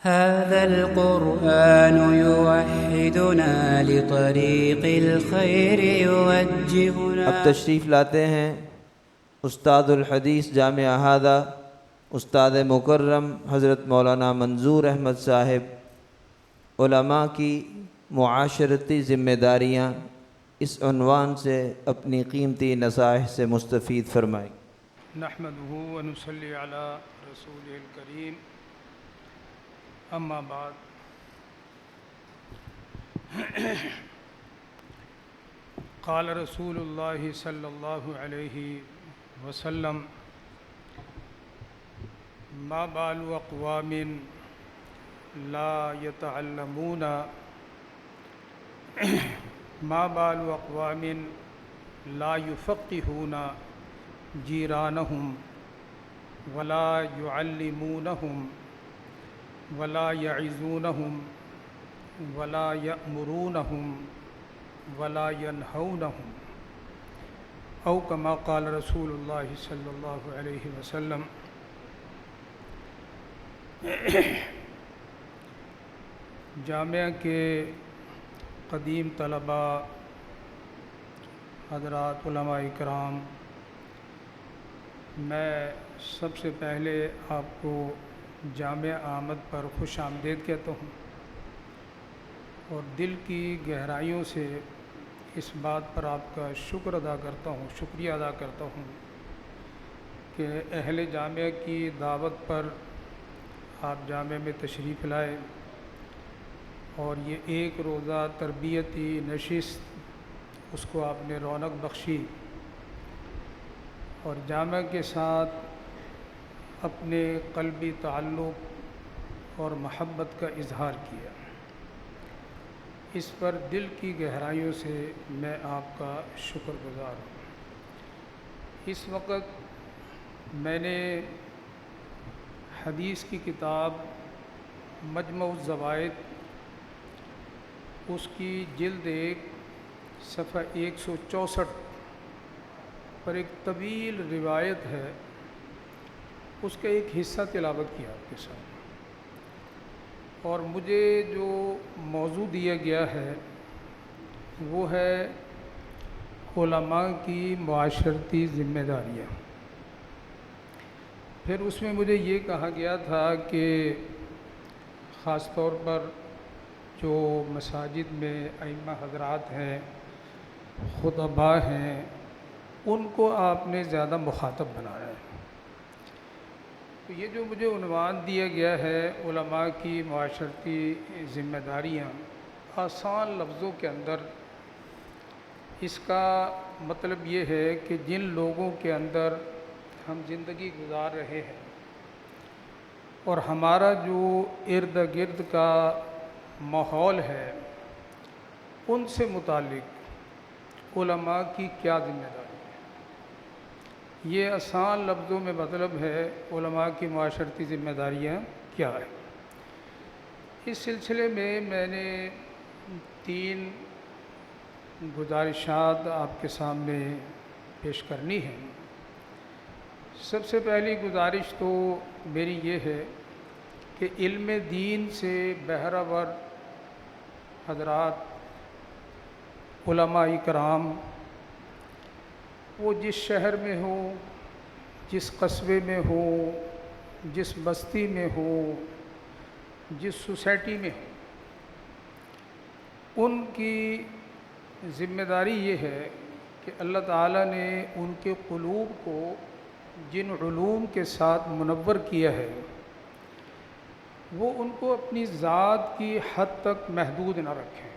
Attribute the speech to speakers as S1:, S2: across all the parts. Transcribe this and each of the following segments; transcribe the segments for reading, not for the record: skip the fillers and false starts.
S1: هذا القرآن يوحدنا لطريق الخير يوجهنا.
S2: اب تشریف لاتے ہیں استاد الحدیث جامعہ ہادہ استاد مکرم حضرت مولانا منظور احمد صاحب علماء کی معاشرتی ذمہ داریاں اس عنوان سے اپنی قیمتی نصائح سے مستفید فرمائیں.
S3: نحمده ونصلي على رسوله الكريم اما بعد. قال رسول الله صلى الله عليه وسلم ما بال اقوام لا يتعلمون ما بال اقوام لا يفقهون جيرانهم ولا يعلمونهم ولا يعظونهم ولا يأمرونهم ولا ينهونهم او كما قال رسول الله صلى الله عليه وسلم. جامعہ کے قدیم طلباء حضرات علماء کرام، میں سب سے پہلے آپ کو جامع آمد پر خوش آمدید کہتا ہوں اور دل کی گہرائیوں سے اس بات پر آپ کا شکر ادا کرتا ہوں، شکریہ ادا کرتا ہوں کہ اہل جامعہ کی دعوت پر آپ جامعہ میں تشریف لائے اور یہ ایک روزہ تربیتی نشست اس کو آپ نے رونق بخشی اور جامعہ کے ساتھ اپنے قلبی تعلق اور محبت کا اظہار کیا. اس پر دل کی گہرائیوں سے میں آپ کا شکر گزار ہوں. اس وقت میں نے حدیث کی کتاب مجمع الزوائد اس کی جلد 1 صفحہ 164 پر ایک طویل روایت ہے، اس کا ایک حصہ تلاوت کیا آپ کے ساتھ. اور مجھے جو موضوع دیا گیا ہے وہ ہے علماء کی معاشرتی ذمہ داریاں. پھر اس میں مجھے یہ کہا گیا تھا کہ خاص طور پر جو مساجد میں ائمہ حضرات ہیں، خطباء ہیں، ان کو آپ نے زیادہ مخاطب بنایا ہے. تو یہ جو مجھے عنوان دیا گیا ہے علماء کی معاشرتی ذمہ داریاں، آسان لفظوں کے اندر اس کا مطلب یہ ہے کہ جن لوگوں کے اندر ہم زندگی گزار رہے ہیں اور ہمارا جو ارد گرد کا ماحول ہے ان سے متعلق علماء کی کیا ذمہ داری ہے. یہ آسان لفظوں میں مطلب ہے علماء کی معاشرتی ذمہ داریاں کیا ہے. اس سلسلے میں میں نے 3 گزارشات آپ کے سامنے پیش کرنی ہیں. سب سے پہلی گزارش تو میری یہ ہے کہ علم دین سے بہرہور حضرات علماء کرام وہ جس شہر میں ہو، جس قصبے میں ہو، جس بستی میں ہو، جس سوسائٹی میں ہو، ان کی ذمہ داری یہ ہے کہ اللہ تعالیٰ نے ان کے قلوب کو جن علوم کے ساتھ منور کیا ہے وہ ان کو اپنی ذات کی حد تک محدود نہ رکھیں.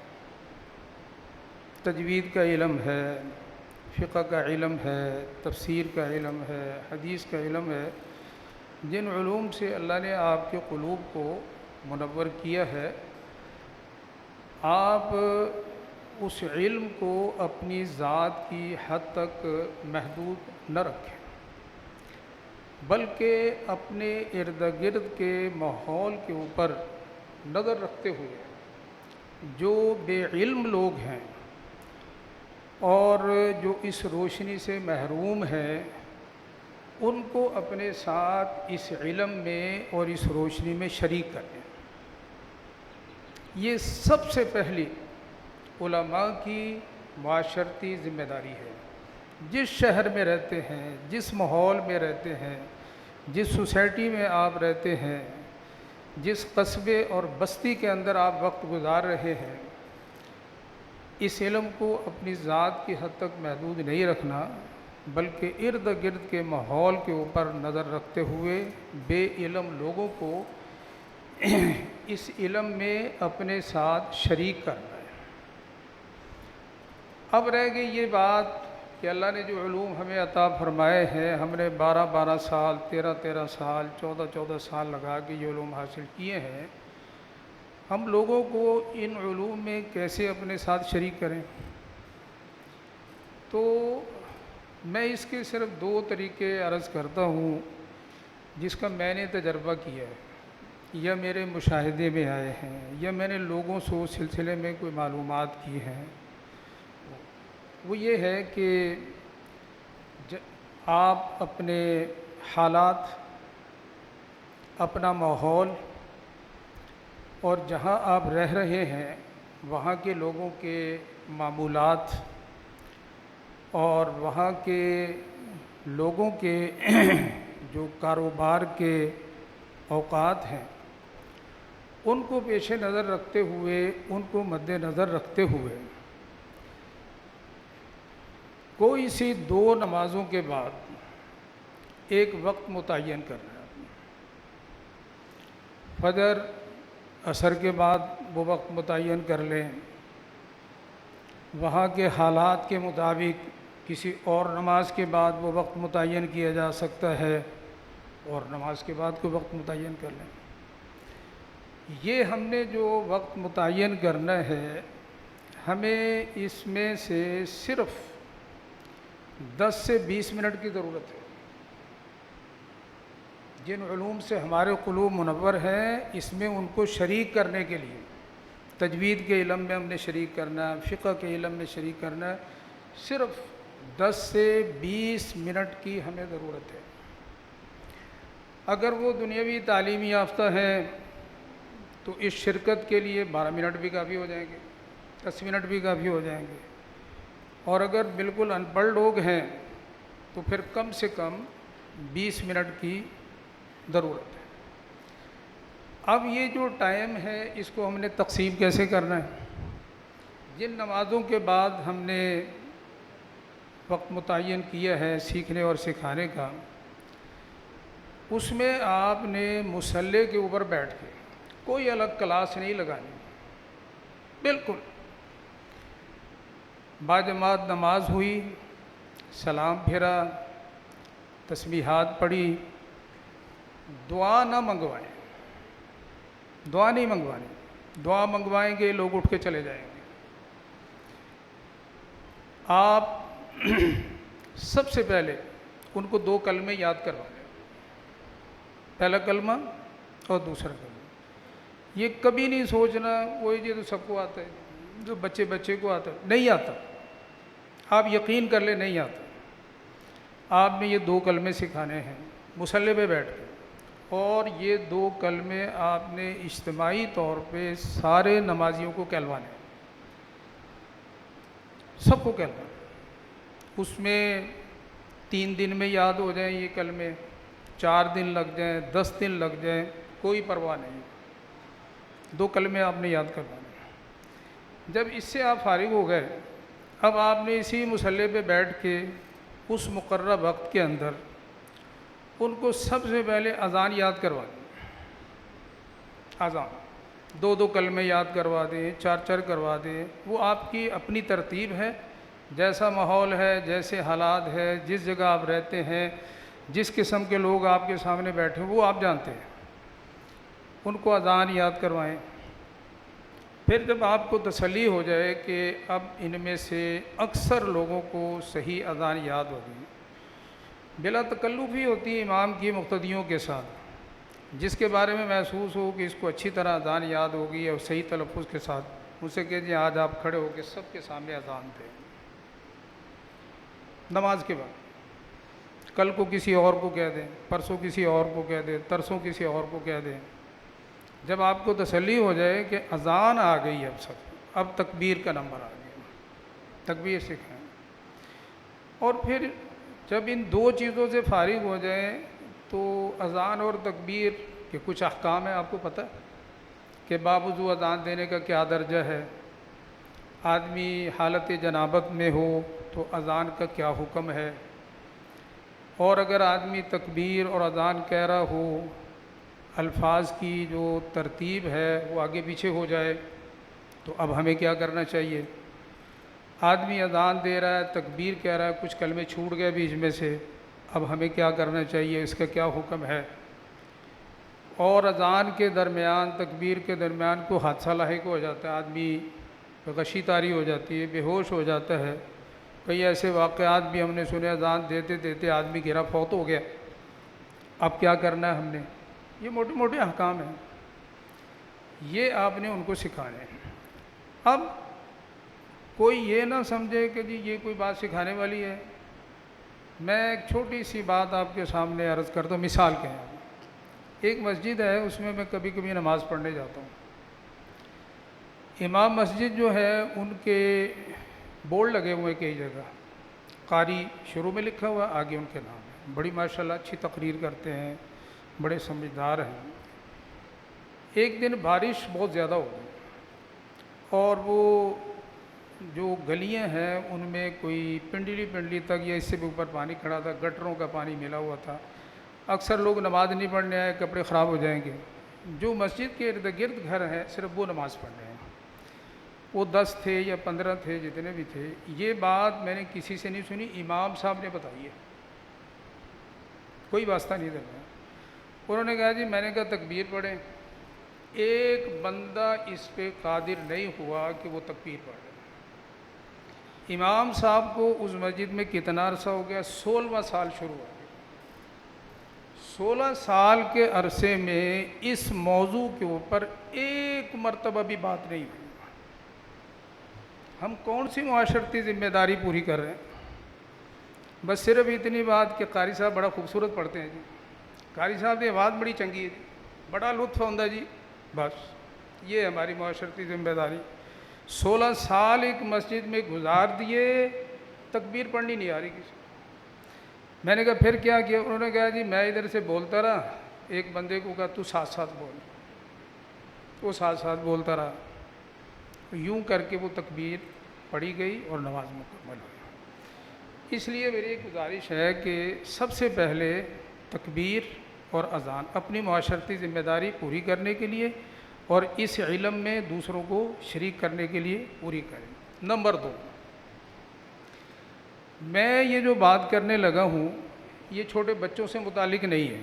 S3: تجوید کا علم ہے، فقہ کا علم ہے، تفسیر کا علم ہے، حدیث کا علم ہے، جن علوم سے اللہ نے آپ کے قلوب کو منور کیا ہے، آپ اس علم کو اپنی ذات کی حد تک محدود نہ رکھیں، بلکہ اپنے ارد گرد کے ماحول کے اوپر نظر رکھتے ہوئے جو بے علم لوگ ہیں اور جو اس روشنی سے محروم ہیں ان کو اپنے ساتھ اس علم میں اور اس روشنی میں شریک کریں. یہ سب سے پہلی علماء کی معاشرتی ذمہ داری ہے۔ جس شہر میں رہتے ہیں، جس ماحول میں رہتے ہیں، جس سوسائٹی میں آپ رہتے ہیں، جس قصبے اور بستی کے اندر آپ وقت گزار رہے ہیں، اس علم کو اپنی ذات کی حد تک محدود نہیں رکھنا، بلکہ ارد گرد کے ماحول کے اوپر نظر رکھتے ہوئے بے علم لوگوں کو اس علم میں اپنے ساتھ شریک کرنا ہے۔ اب رہ گئی یہ بات کہ اللہ نے جو علوم ہمیں عطا فرمائے ہیں، ہم نے 12 سال، 13 سال، 14 سال لگا کے یہ علوم حاصل کیے ہیں، ہم لوگوں کو ان علوم میں کیسے اپنے ساتھ شریک کریں؟ تو میں اس کے صرف 2 طریقے عرض کرتا ہوں جس کا میں نے تجربہ کیا ہے، یا میرے مشاہدے میں آئے ہیں، یا میں نے لوگوں سے اس سلسلے میں کوئی معلومات کی ہیں۔ وہ یہ ہے کہ آپ اپنے حالات، اپنا ماحول اور جہاں آپ رہ رہے ہیں وہاں کے لوگوں کے معمولات اور وہاں کے لوگوں کے جو کاروبار کے اوقات ہیں، ان کو پیش نظر رکھتے ہوئے، ان کو مد نظر رکھتے ہوئے کوئی سی 2 نمازوں کے بعد ایک وقت متعین کرنا ہے۔ فجر، عصر کے بعد وہ وقت متعین کر لیں، وہاں کے حالات کے مطابق کسی اور نماز کے بعد وہ وقت متعین کیا جا سکتا ہے، اور نماز کے بعد کوئی وقت متعین کر لیں۔ یہ ہم نے جو وقت متعین کرنا ہے، ہمیں اس میں سے صرف 10 سے 20 منٹ کی ضرورت ہے۔ جن علوم سے ہمارے قلوب منور ہیں، اس میں ان کو شریک کرنے کے لیے تجوید کے علم میں ہم نے شریک کرنا ہے، فقہ کے علم میں شریک کرنا ہے، صرف 10 سے 20 منٹ کی ہمیں ضرورت ہے۔ اگر وہ دنیاوی تعلیمی یافتہ ہیں تو اس شرکت کے لیے 12 منٹ بھی کافی ہو جائیں گے، 10 منٹ بھی کافی ہو جائیں گے، اور اگر بالکل ان پڑھ لوگ ہیں تو پھر کم سے کم 20 منٹ کی ضرورت ہے۔ اب یہ جو ٹائم ہے اس کو ہم نے تقسیم کیسے کرنا ہے؟ جن نمازوں کے بعد ہم نے وقت متعین کیا ہے سیکھنے اور سکھانے کا، اس میں آپ نے مصلی کے اوپر بیٹھ کے کوئی الگ کلاس نہیں لگانی، بالکل باجماعت نماز ہوئی، سلام پھیرا، تسبیحات پڑھی، دعا نہ منگوائیں، دعا نہیں منگوانی، دعا منگوائیں گے لوگ اٹھ کے چلے جائیں گے۔ آپ سب سے پہلے ان کو 2 کلمے یاد کروائیں، پہلا کلمہ اور دوسرا کلمہ۔ یہ کبھی نہیں سوچنا وہ یہ تو سب کو آتا ہے، جو بچے کو آتا ہے، نہیں آتا، آپ یقین کر لیں نہیں آتا۔ آپ نے یہ 2 کلمے سکھانے ہیں مصلی پہ بیٹھ کے، اور یہ 2 کلمے آپ نے اجتماعی طور پہ سارے نمازیوں کو کہلوانے ہیں، سب کو کہلوانے۔ اس میں 3 دن میں یاد ہو جائیں یہ کلمے، 4 دن لگ جائیں، 10 دن لگ جائیں، کوئی پرواہ نہیں، 2 کلمے آپ نے یاد کروانے۔ جب اس سے آپ فارغ ہو گئے، اب آپ نے اسی مصلی پہ بیٹھ کے اس مقررہ وقت کے اندر ان کو سب سے پہلے اذان یاد کروا دیں، اذان 2 کلمے یاد کروا دیں، 4 کروا دیں، وہ آپ کی اپنی ترتیب ہے، جیسا ماحول ہے، جیسے حالات ہے، جس جگہ آپ رہتے ہیں، جس قسم کے لوگ آپ کے سامنے بیٹھے وہ آپ جانتے ہیں، ان کو اذان یاد کروائیں۔ پھر جب آپ کو تسلی ہو جائے کہ اب ان میں سے اکثر لوگوں کو صحیح اذان یاد ہوگی، بلا تکلفی ہوتی ہے امام کی مقتدیوں کے ساتھ، جس کے بارے میں محسوس ہو کہ اس کو اچھی طرح اذان یاد ہوگی اور صحیح تلفظ کے ساتھ، اسے کہتے ہیں آج آپ کھڑے ہو کے سب کے سامنے اذان دیں نماز کے بعد، کل کو کسی اور کو کہہ دیں، پرسوں کسی اور کو کہہ دیں، ترسوں کسی اور کو کہہ دیں، جب آپ کو تسلی ہو جائے کہ اذان آ گئی اب تکبیر کا نمبر آ گیا، تکبیر سکھائیں، اور پھر جب ان دو چیزوں سے فارغ ہو جائیں تو اذان اور تکبیر کے کچھ احکام ہیں، آپ کو پتہ ہے کہ باوضو اذان دینے کا کیا درجہ ہے، آدمی حالت جنابت میں ہو تو اذان کا کیا حکم ہے، اور اگر آدمی تکبیر اور اذان کہہ رہا ہو الفاظ کی جو ترتیب ہے وہ آگے پیچھے ہو جائے تو اب ہمیں کیا کرنا چاہیے، آدمی اذان دے رہا ہے تکبیر کہہ رہا ہے کچھ کلمے چھوٹ گئے بیچ میں سے، اب ہمیں کیا کرنا چاہیے، اس کا کیا حکم ہے، اور اذان کے درمیان تکبیر کے درمیان کو حادثہ لاحق ہو جاتا ہے، آدمی غشی طاری ہو جاتی ہے، بے ہوش ہو جاتا ہے، کئی ایسے واقعات بھی ہم نے سنے، اذان دیتے دیتے آدمی گرا فوت ہو گیا، اب کیا کرنا ہے ہم نے، یہ موٹے موٹے احکام ہیں، یہ آپ نے ان کو سکھانے ہیں۔ اب کوئی یہ نہ سمجھے کہ جی یہ کوئی بات سکھانے والی ہے، میں ایک چھوٹی سی بات آپ کے سامنے عرض کرتا ہوں، مثال کے ہیں، ایک مسجد ہے اس میں کبھی کبھی نماز پڑھنے جاتا ہوں، امام مسجد جو ہے ان کے بورڈ لگے ہوئے کئی جگہ، قاری شروع میں لکھا ہوا، آگے ان کے نام ہے، بڑی ماشاءاللہ اچھی تقریر کرتے ہیں، بڑے سمجھدار ہیں۔ ایک دن بارش بہت زیادہ ہو گئی اور وہ جو گلیاں ہیں ان میں کوئی پنڈلی تک یا اس سے بھی اوپر پانی کھڑا تھا، گٹروں کا پانی ملا ہوا تھا، اکثر لوگ نماز نہیں پڑھنے آئے، کپڑے خراب ہو جائیں گے، جو مسجد کے ارد گرد گھر ہیں صرف وہ نماز پڑھنے ہیں، وہ 10 تھے یا 15 تھے جتنے بھی تھے۔ یہ بات میں نے کسی سے نہیں سنی، امام صاحب نے بتائی ہے، کوئی واسطہ نہیں دینا۔ انہوں نے کہا جی میں نے کہا تکبیر پڑھیں، ایک بندہ اس پہ قادر نہیں ہوا کہ وہ تکبیر پڑھے۔ امام صاحب کو اس مسجد میں کتنا عرصہ ہو گیا، 16واں سال شروع ہو گیا، 16 سال کے عرصے میں اس موضوع کے اوپر ایک مرتبہ بھی بات نہیں ہوئی۔ ہم کون سی معاشرتی ذمہ داری پوری کر رہے ہیں؟ بس صرف اتنی بات کہ قاری صاحب بڑا خوبصورت پڑھتے ہیں جی، قاری صاحب کی آواز بڑی چنگی ہے جی، بڑا لطف آتا جی، بس یہ ہماری معاشرتی ذمہ داری۔ 16 سال ایک مسجد میں گزار دیے، تکبیر پڑھنی نہیں آ رہی کسی۔ میں نے کہا پھر کیا کیا؟ انہوں نے کہا جی میں ادھر سے بولتا رہا، ایک بندے کو کہا تو ساتھ ساتھ بول، وہ ساتھ ساتھ بولتا رہا، یوں کر کے وہ تکبیر پڑھی گئی اور نماز مکمل ہوئی۔ اس لیے میری ایک گزارش ہے کہ سب سے پہلے تکبیر اور اذان اپنی معاشرتی ذمہ داری پوری کرنے کے لیے اور اس علم میں دوسروں کو شریک کرنے کے لیے پوری کریں۔ نمبر 2، میں یہ جو بات کرنے لگا ہوں یہ چھوٹے بچوں سے متعلق نہیں ہے،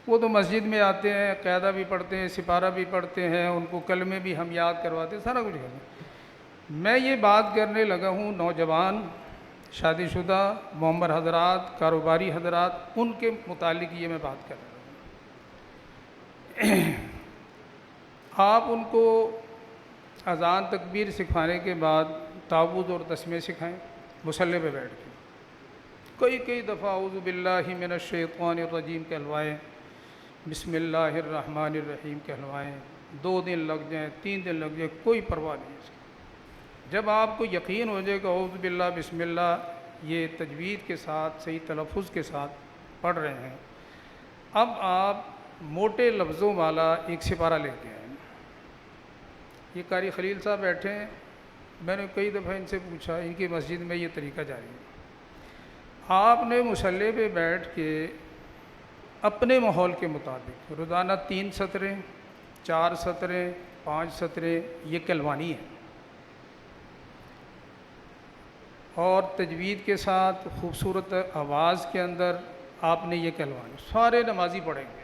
S3: وہ تو مسجد میں آتے ہیں، قاعدہ بھی پڑھتے ہیں، سپارہ بھی پڑھتے ہیں، ان کو کلمے بھی ہم یاد کرواتے ہیں، سارا کچھ کرتے ہیں۔ میں یہ بات کرنے لگا ہوں نوجوان، شادی شدہ، معمر حضرات، کاروباری حضرات، ان کے متعلق یہ میں بات کر رہا ہوں۔ آپ ان کو اذان تکبیر سکھانے کے بعد تعوذ اور تسمیہ سکھائیں، مصلی پہ بیٹھ کے کئی دفعہ اعوذ باللہ من الشیطان الرجیم کہلوائیں، بسم اللہ الرحمن الرحیم کہلوائیں، 2 دن لگ جائیں، 3 دن لگ جائیں، کوئی پرواہ نہیں ہے۔ جب آپ کو یقین ہو جائے کہ اعوذ باللہ بسم اللہ یہ تجوید کے ساتھ صحیح تلفظ کے ساتھ پڑھ رہے ہیں، اب آپ موٹے لفظوں والا ایک سپارہ لے کے آئیں۔ یہ قاری خلیل صاحب بیٹھے ہیں، میں نے کئی دفعہ ان سے پوچھا، ان کی مسجد میں یہ طریقہ جاری ہے، آپ نے مصلی پہ بیٹھ کے اپنے ماحول کے مطابق روزانہ 3 سطریں، 4 سطریں، 5 سطریں یہ کہلوانی ہے، اور تجوید کے ساتھ خوبصورت آواز کے اندر آپ نے یہ کہلوانی، سارے نمازی پڑھیں گے۔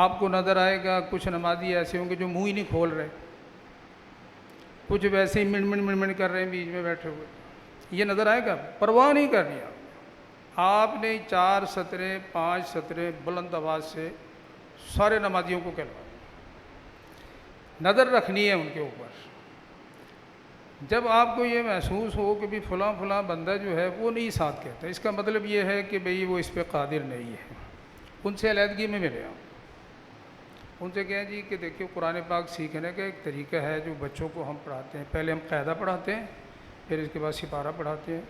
S3: آپ کو نظر آئے گا کچھ نمازی ایسے ہوں گے جو منہ ہی نہیں کھول رہے، کچھ ویسے ہی منڈ کر رہے ہیں بیچ میں بیٹھے ہوئے، یہ نظر آئے گا، پرواہ نہیں کرنی آپ نے 4 سطریں 5 سطریں بلند آواز سے سارے نمازیوں کو کہلوانا، نظر رکھنی ہے ان کے اوپر۔ جب آپ کو یہ محسوس ہو کہ بھی فلاں بندہ جو ہے وہ نہیں ساتھ کہتا، اس کا مطلب یہ ہے کہ بھئی وہ اس پہ قادر نہیں ہے، ان سے علیحدگی میں ملے آپ، ان سے کہیں جی کہ دیکھیے قرآن پاک سیکھنے کا ایک طریقہ ہے جو بچوں کو ہم پڑھاتے ہیں، پہلے ہم قاعدہ پڑھاتے ہیں، پھر اس کے بعد سپارہ پڑھاتے ہیں،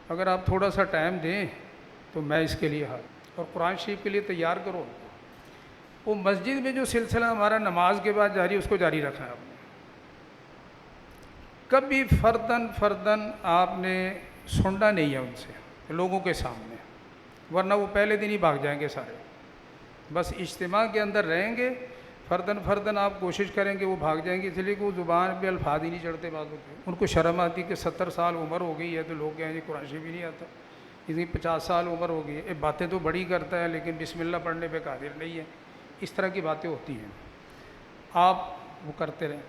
S3: اگر آپ تھوڑا سا ٹائم دیں تو میں اس کے لیے اور قرآن شریف کے لیے تیار کرو۔ وہ مسجد میں جو سلسلہ ہمارا نماز کے بعد جاری، اس کو جاری رکھا ہے آپ نے، کبھی فرداً آپ نے سننا نہیں ہے ان سے لوگوں کے سامنے، ورنہ وہ پہلے دن ہی بھاگ جائیں گے سارے۔ بس اجتماع کے اندر رہیں گے، فرداً آپ کوشش کریں گے، وہ بھاگ جائیں گے، اس لیے کہ وہ زبان پہ الفاظ ہی نہیں چڑھتے بعضوں کے، ان کو شرم آتی کہ 70 سال عمر ہو گئی ہے تو لوگ کہیں جی قرآن شریف بھی نہیں آتا، اس کی 50 سال عمر ہو گئی ہے، باتیں تو بڑی کرتا ہے لیکن بسم اللہ پڑھنے پہ قادر نہیں ہے، اس طرح کی باتیں ہوتی ہیں، آپ وہ کرتے رہیں۔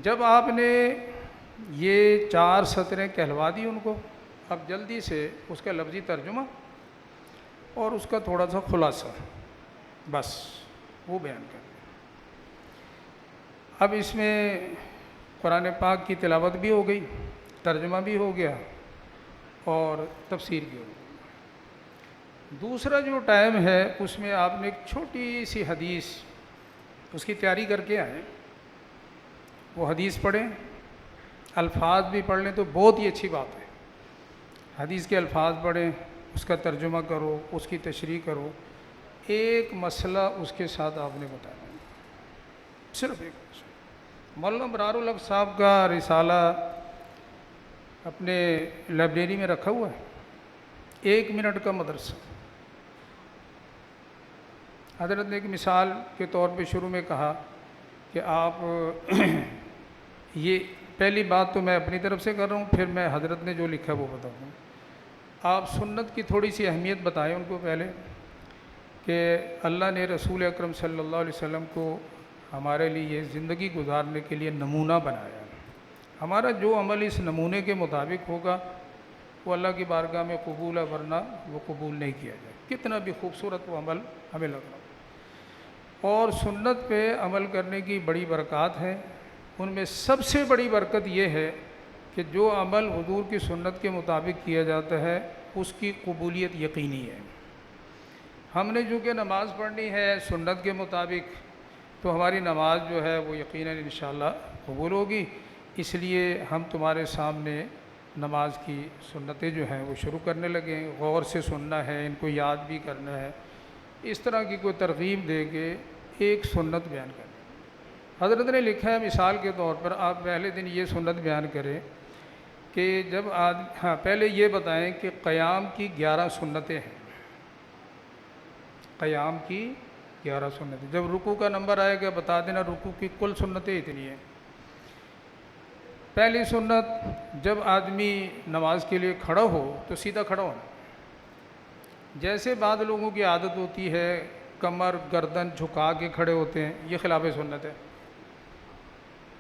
S3: جب آپ نے یہ 4 سطریں کہلوا دی ان کو، اب جلدی سے اس کا لفظی ترجمہ اور اس کا تھوڑا سا خلاصہ بس وہ بیان کر دیں۔ اب اس میں قرآن پاک کی تلاوت بھی ہو گئی، ترجمہ بھی ہو گیا اور تفسیر بھی ہو گئی۔ دوسرا جو ٹائم ہے اس میں آپ نے ایک چھوٹی سی حدیث اس کی تیاری کر کے آئیں، وہ حدیث پڑھیں، الفاظ بھی پڑھ لیں تو بہت ہی اچھی بات ہے، حدیث کے الفاظ پڑھیں، اس کا ترجمہ کرو، اس کی تشریح کرو، ایک مسئلہ اس کے ساتھ آپ نے بتایا، صرف ایک مسئلہ۔ مولانا ابرار الحق صاحب کا رسالہ اپنے لائبریری میں رکھا ہوا ہے، 1 منٹ کا مدرسہ۔ حضرت نے ایک مثال کے طور پہ شروع میں کہا کہ آپ یہ پہلی بات تو میں اپنی طرف سے کر رہا ہوں، پھر میں حضرت نے جو لکھا ہے وہ بتاؤں گا۔ آپ سنت کی تھوڑی سی اہمیت بتائیں ان کو پہلے، کہ اللہ نے رسول اکرم صلی اللہ علیہ وسلم کو ہمارے لیے زندگی گزارنے کے لیے نمونہ بنایا، ہمارا جو عمل اس نمونے کے مطابق ہوگا وہ اللہ کی بارگاہ میں قبول ہے، ورنہ وہ قبول نہیں کیا جائے، کتنا بھی خوبصورت وہ عمل ہمیں لگ رہا ہو۔ اور سنت پہ عمل کرنے کی بڑی برکات ہے، ان میں سب سے بڑی برکت یہ ہے کہ جو عمل حضور کی سنت کے مطابق کیا جاتا ہے اس کی قبولیت یقینی ہے۔ ہم نے چونکہ نماز پڑھنی ہے سنت کے مطابق، تو ہماری نماز جو ہے وہ یقیناً انشاءاللہ قبول ہوگی، اس لیے ہم تمہارے سامنے نماز کی سنتیں جو ہیں وہ شروع کرنے لگے، غور سے سننا ہے، ان کو یاد بھی کرنا ہے، اس طرح کی کوئی ترغیب دے کے ایک سنت بیان کریں۔ حضرت نے لکھا ہے مثال کے طور پر، آپ پہلے دن یہ سنت بیان کریں کہ جب پہلے یہ بتائیں کہ قیام کی 11 سنتیں ہیں، قیام کی 11 سنتیں، جب رکوع کا نمبر آئے گا بتا دینا رکوع کی کل سنتیں اتنی ہیں۔ پہلی سنت، جب آدمی نماز کے لیے کھڑا ہو تو سیدھا کھڑا ہونا، جیسے بعض لوگوں کی عادت ہوتی ہے کمر گردن جھکا کے کھڑے ہوتے ہیں، یہ خلاف سنت ہے۔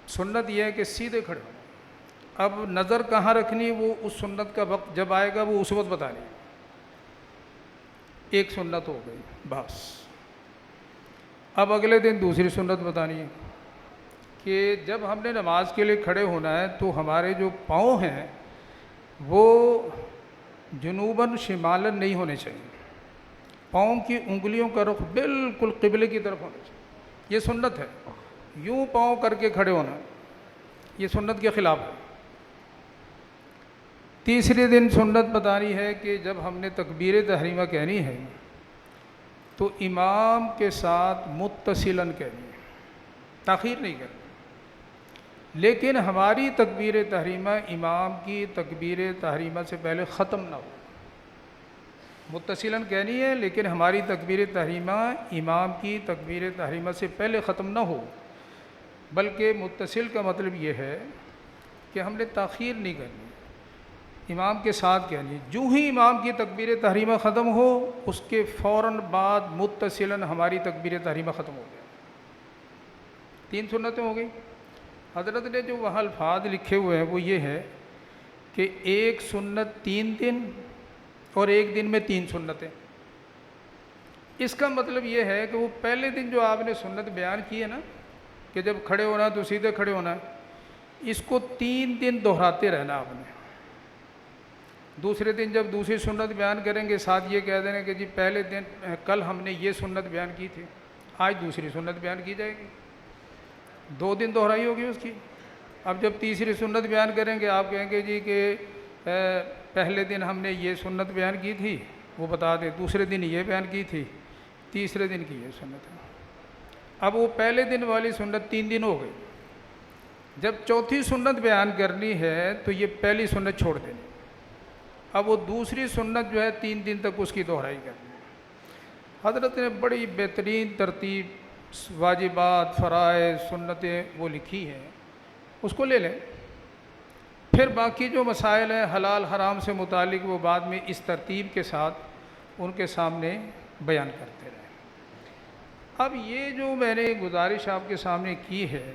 S3: سنت یہ ہے کہ سیدھے کھڑے ہونا۔ اب نظر کہاں رکھنی وہ اس سنت کا وقت جب آئے گا وہ اس وقت بتا لیں، ایک سنت ہو گئی بس۔ اب اگلے دن دوسری سنت بتانی ہے کہ جب ہم نے نماز کے لیے کھڑے ہونا ہے تو ہمارے جو پاؤں ہیں وہ جنوباً شمالاً نہیں ہونے چاہیے، پاؤں کی انگلیوں کا رخ بالکل قبلے کی طرف ہونا چاہیے، یہ سنت ہے۔ یوں پاؤں کر کے کھڑے ہونا یہ سنت کے خلاف ہے۔ تیسرے دن سنت بتانی ہے کہ جب ہم نے تکبیر تحریمہ کہنی ہے تو امام کے ساتھ متصلاً کہنی ہے، تاخیر نہیں کرنی، لیکن ہماری تکبیر تحریمہ امام کی تکبیر تحریمہ سے پہلے ختم نہ ہو، متصلاً کہنی ہے لیکن ہماری تکبیر تحریمہ امام کی تکبیر تحریمہ سے پہلے ختم نہ ہو، بلکہ متصل کا مطلب یہ ہے کہ ہم نے تاخیر نہیں کرنی، امام کے ساتھ کہنی، جو ہی امام کی تکبیر تحریمہ ختم ہو اس کے فوراً بعد متصلاً ہماری تکبیر تحریمہ ختم ہو گیا۔ 3 سنتیں ہو گئی۔ حضرت نے جو وہاں الفاظ لکھے ہوئے ہیں وہ یہ ہے کہ ایک سنت 3 دن اور ایک دن میں 3 سنتیں۔ اس کا مطلب یہ ہے کہ وہ پہلے دن جو آپ نے سنت بیان کی ہے نا کہ جب کھڑے ہونا تو سیدھے کھڑے ہونا ہے، اس کو 3 دن دہراتے رہنا آپ نے، دوسرے دن جب دوسری سنت بیان کریں گے ساتھ یہ کہہ دینا کہ جی پہلے دن کل ہم نے یہ سنت بیان کی تھی، آج دوسری سنت بیان کی جائے گی، 2 دن دہرائی ہوگی اس کی۔ اب جب تیسری سنت بیان کریں گے آپ کہیں گے جی کہ پہلے دن ہم نے یہ سنت بیان کی تھی، وہ بتا دیں، دوسرے دن یہ بیان کی تھی، تیسرے دن کی یہ سنت ہے۔ اب وہ پہلے دن والی سنت 3 دن ہو گئی، جب چوتھی سنت بیان کرنی ہے تو یہ پہلی سنت چھوڑ دینی، اب وہ دوسری سنت جو ہے 3 دن تک اس کی دہرائی کرنی ہے۔ حضرت نے بڑی بہترین ترتیب واجبات، فرائض، سنتیں وہ لکھی ہیں، اس کو لے لیں۔ پھر باقی جو مسائل ہیں حلال حرام سے متعلق وہ بعد میں اس ترتیب کے ساتھ ان کے سامنے بیان کرتے رہیں۔ اب یہ جو میں نے گزارش آپ کے سامنے کی ہے،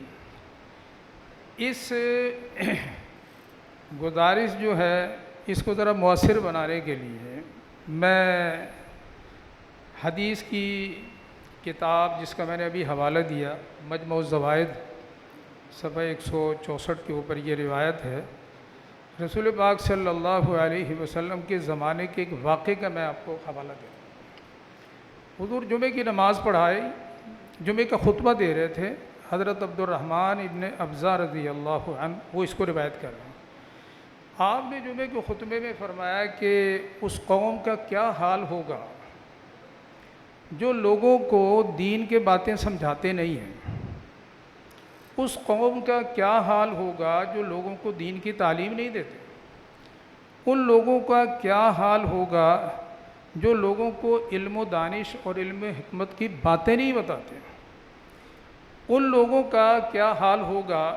S3: اس گزارش جو ہے اس کو ذرا مؤثر بنانے کے لیے میں حدیث کی کتاب جس کا میں نے ابھی حوالہ دیا، مجموع الزوائد، صفحہ 164 کے اوپر یہ روایت ہے، رسول پاک صلی اللہ علیہ وسلم کے زمانے کے ایک واقعے کا میں آپ کو حوالہ دے رہا ہوں۔ حضور جمعے کی نماز پڑھائے، جمعے کا خطبہ دے رہے تھے، حضرت عبد الرحمن ابن ابزہ رضی اللہ عنہ وہ اس کو روایت کر رہے ہیں۔ آپ نے جمعے کے خطبے میں فرمایا کہ اس قوم کا کیا حال ہوگا جو لوگوں کو دین کے باتیں سمجھاتے نہیں ہیں، اس قوم کا کیا حال ہوگا جو لوگوں کو دین کی تعلیم نہیں دیتے، ان لوگوں کا کیا حال ہوگا جو لوگوں کو علم و دانش اور علم حکمت کی باتیں نہیں بتاتے، ان لوگوں کا کیا حال ہوگا